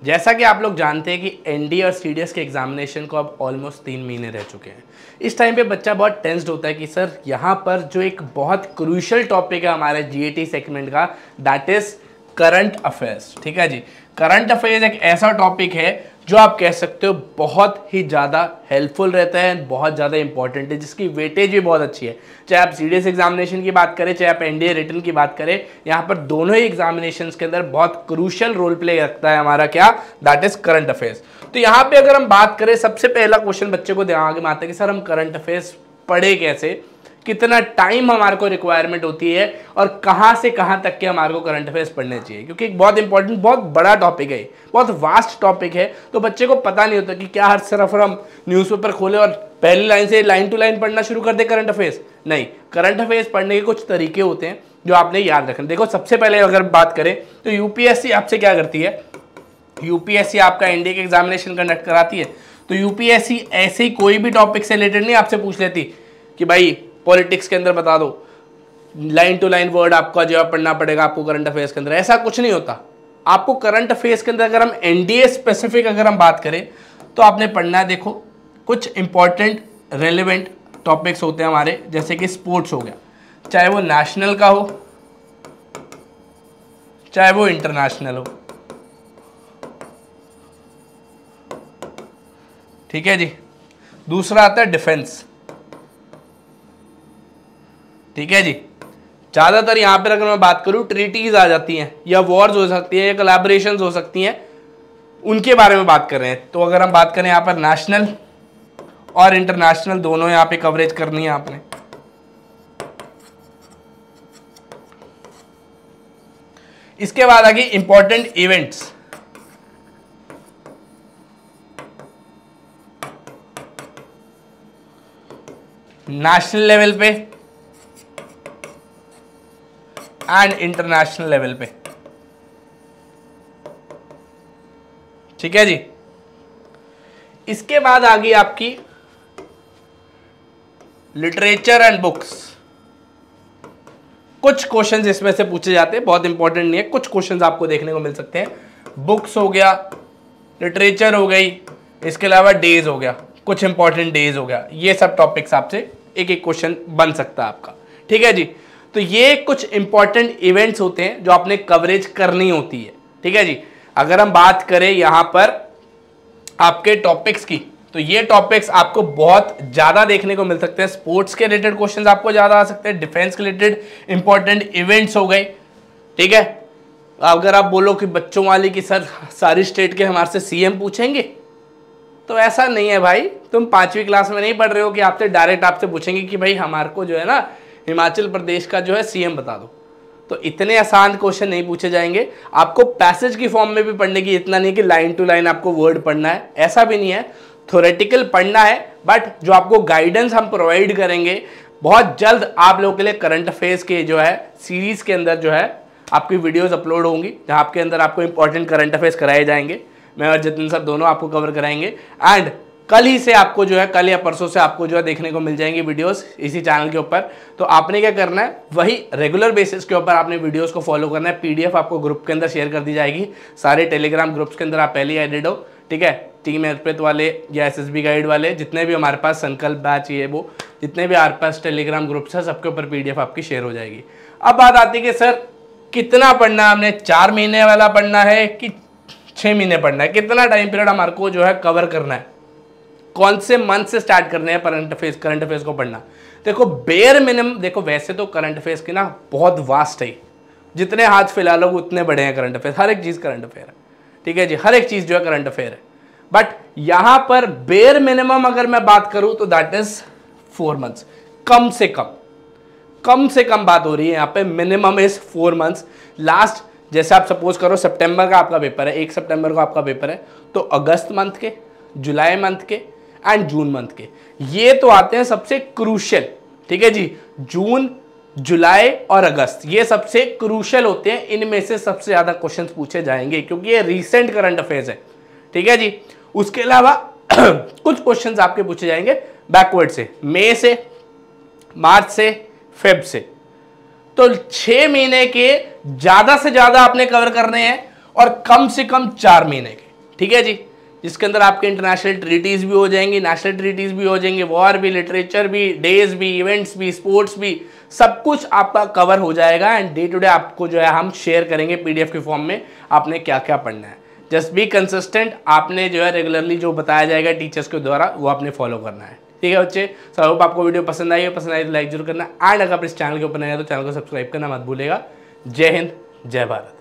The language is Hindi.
जैसा कि आप लोग जानते हैं कि एनडी और सीडीएस के एग्जामिनेशन को अब ऑलमोस्ट 3 महीने रह चुके हैं। इस टाइम पे बच्चा बहुत टेंस्ड होता है कि सर यहाँ पर जो एक बहुत क्रूशियल टॉपिक है हमारे जीएटी सेगमेंट का, दैट इज करंट अफेयर्स। ठीक है जी, करंट अफेयर्स एक ऐसा टॉपिक है जो आप कह सकते हो बहुत ही ज़्यादा हेल्पफुल रहता है, बहुत ज़्यादा इंपॉर्टेंट है, जिसकी वेटेज भी बहुत अच्छी है। चाहे आप सीडीएस एग्जामिनेशन की बात करें, चाहे आप एनडीए रिटन की बात करें, यहाँ पर दोनों ही एग्जामिनेशंस के अंदर बहुत क्रूशियल रोल प्ले रखता है हमारा क्या, दैट इज करंट अफेयर्स। तो यहाँ पे अगर हम बात करें, सबसे पहला क्वेश्चन बच्चे को दिमाग में आता है कि सर हम करंट अफेयर्स पढ़े कैसे, कितना टाइम हमारे को रिक्वायरमेंट होती है और कहाँ से कहाँ तक के हमारे को करंट अफेयर्स पढ़ने चाहिए, क्योंकि एक बहुत इंपॉर्टेंट बहुत बड़ा टॉपिक है, बहुत वास्ट टॉपिक है। तो बच्चे को पता नहीं होता कि क्या हर सिर्फ हम न्यूज़पेपर खोले और पहली लाइन से लाइन टू लाइन पढ़ना शुरू कर दे करंट अफेयर्स। नहीं, करंट अफेयर्स पढ़ने के कुछ तरीके होते हैं जो आपने याद रखना। देखो, सबसे पहले अगर बात करें तो यूपीएससी आपसे क्या करती है, यूपीएससी आपका एनडीए के एग्जामिनेशन कंडक्ट कराती है। तो यूपीएससी ऐसे ही कोई भी टॉपिक से रिलेटेड नहीं आपसे पूछ लेती कि भाई पॉलिटिक्स के अंदर बता दो, लाइन टू लाइन वर्ड आपका जो पढ़ना पड़ेगा आपको करंट अफेयर्स के अंदर, ऐसा कुछ नहीं होता। आपको करंट अफेयर्स के अंदर अगर हम एनडीए स्पेसिफिक अगर हम बात करें तो आपने पढ़ना है, देखो कुछ इंपॉर्टेंट रेलेवेंट टॉपिक्स होते हैं हमारे, जैसे कि स्पोर्ट्स हो गया, चाहे वो नेशनल का हो चाहे वो इंटरनेशनल हो। ठीक है जी। दूसरा आता है डिफेंस। ठीक है जी, ज़्यादातर यहाँ पर अगर मैं बात करूँ ट्रीटीज आ जाती हैं, या वॉर्स हो सकती हैं, या कोलैबोरेशंस हो सकती हैं, उनके बारे में बात कर रहे हैं। तो अगर हम बात करें यहाँ पर नेशनल और इंटरनेशनल दोनों यहाँ पे कवरेज करनी है आपने। इसके बाद आगे इंपॉर्टेंट इवेंट्स। नेशनल लेवल पे एंड इंटरनेशनल लेवल पे। ठीक है जी। इसके बाद आ गई आपकी लिटरेचर एंड बुक्स। कुछ क्वेश्चंस इसमें से पूछे जाते हैं, बहुत इंपॉर्टेंट नहीं है, कुछ क्वेश्चंस आपको देखने को मिल सकते हैं। बुक्स हो गया, लिटरेचर हो गई, इसके अलावा डेज हो गया, कुछ इंपॉर्टेंट डेज हो गया, ये सब टॉपिक्स आपसे एक एक क्वेश्चन बन सकता है आपका। ठीक है जी। तो ये कुछ इंपॉर्टेंट इवेंट्स होते हैं जो आपने कवरेज करनी होती है। ठीक है जी। अगर हम बात करें यहां पर आपके टॉपिक्स की, तो ये टॉपिक्स आपको बहुत ज़्यादा देखने को मिल सकते हैं। स्पोर्ट्स के रिलेटेड क्वेश्चंस आपको ज़्यादा आ सकते हैं, डिफेंस के रिलेटेड इंपॉर्टेंट इवेंट्स हो गए। ठीक है। अगर आप बोलो कि बच्चों वाली की सर सारी स्टेट के हमारे से सीएम पूछेंगे, तो ऐसा नहीं है भाई। तुम 5वीं क्लास में नहीं पढ़ रहे हो कि आपसे डायरेक्ट आपसे पूछेंगे कि भाई हमारे को जो है ना हिमाचल प्रदेश का जो है सीएम बता दो। तो इतने आसान क्वेश्चन नहीं पूछे जाएंगे। आपको पैसेज की फॉर्म में भी पढ़ने की, इतना नहीं कि लाइन टू लाइन आपको वर्ड पढ़ना है, ऐसा भी नहीं है। थ्योरेटिकल पढ़ना है, बट जो आपको गाइडेंस हम प्रोवाइड करेंगे बहुत जल्द आप लोगों के लिए करंट अफेयर्स के जो है सीरीज के अंदर जो है आपकी वीडियोस अपलोड होंगी, जहां आपके अंदर आपको इंपॉर्टेंट करंट अफेयर्स कराए जाएंगे। मैं और जतिन सर दोनों आपको कवर कराएंगे। एंड कल ही से आपको जो है, कल या परसों से आपको जो है देखने को मिल जाएंगी वीडियोस इसी चैनल के ऊपर। तो आपने क्या करना है, वही रेगुलर बेसिस के ऊपर आपने वीडियोस को फॉलो करना है। पीडीएफ आपको ग्रुप के अंदर शेयर कर दी जाएगी, सारे टेलीग्राम ग्रुप्स के अंदर आप पहले ही एडेड हो। ठीक है। टीम अर्पित वाले या एसएसबी गाइड वाले, जितने भी हमारे पास संकल्प बैच ये वो जितने भी हमारे पास टेलीग्राम ग्रुप्स है, सबके ऊपर पीडीएफ आपकी शेयर हो जाएगी। अब बात आती है कि सर कितना पढ़ना है हमने, 4 महीने वाला पढ़ना है कि 6 महीने पढ़ना है, कितना टाइम पीरियड हमारे को जो है कवर करना है, कौन से मंथ से स्टार्ट करने हैं करंट अफेयर्स को पढ़ना। देखो बेयर मिनिमम, देखो वैसे तो करंट अफेयर्स की ना बहुत वास्ट है, जितने हाथ फैला लो उतने बड़े हैं करंट अफेयर्स, हर एक चीज़ करंट अफेयर है। ठीक है जी, हर एक चीज़ जो है करंट अफेयर है। बट यहाँ पर बेयर मिनिमम अगर मैं बात करूँ तो दैट इज 4 मंथ्स। कम से कम बात हो रही है यहाँ पे, मिनिमम इज 4 मंथ्स। लास्ट जैसे आप सपोज करो सितंबर का आपका पेपर है, 1 सितंबर को आपका पेपर है, तो अगस्त मंथ के, जुलाई मंथ के एंड जून मंथ के, ये तो आते हैं सबसे क्रूशियल। ठीक है जी। जून, जुलाई और अगस्त ये सबसे क्रूशियल होते हैं, इनमें से सबसे ज्यादा क्वेश्चंस पूछे जाएंगे क्योंकि ये रीसेंट करंट अफेयर्स है। ठीक है जी। उसके अलावा कुछ क्वेश्चंस आपके पूछे जाएंगे बैकवर्ड से, मई से, मार्च से, फेब से। तो 6 महीने के ज्यादा से ज्यादा आपने कवर करने हैं और कम से कम 4 महीने के। ठीक है जी, जिसके अंदर आपके इंटरनेशनल ट्रीटीज़ भी हो जाएंगी, नेशनल ट्रीटीज़ भी हो जाएंगे, वॉर भी, लिटरेचर भी, डेज भी, इवेंट्स भी, स्पोर्ट्स भी, सब कुछ आपका कवर हो जाएगा। एंड डे टू डे आपको जो है हम शेयर करेंगे पीडीएफ के फॉर्म में आपने क्या क्या पढ़ना है। जस्ट बी कंसिस्टेंट, आपने जो है रेगुलरली जो बताया जाएगा टीचर्स के द्वारा वो आपने फॉलो करना है। ठीक है बच्चे, सो आई होप आपको वीडियो पसंद आई तो लाइक जरूर करना। एंड अगर आप इस चैनल के ऊपर नए हैं तो चैनल को सब्सक्राइब करना मत भूलेगा। जय हिंद, जय भारत।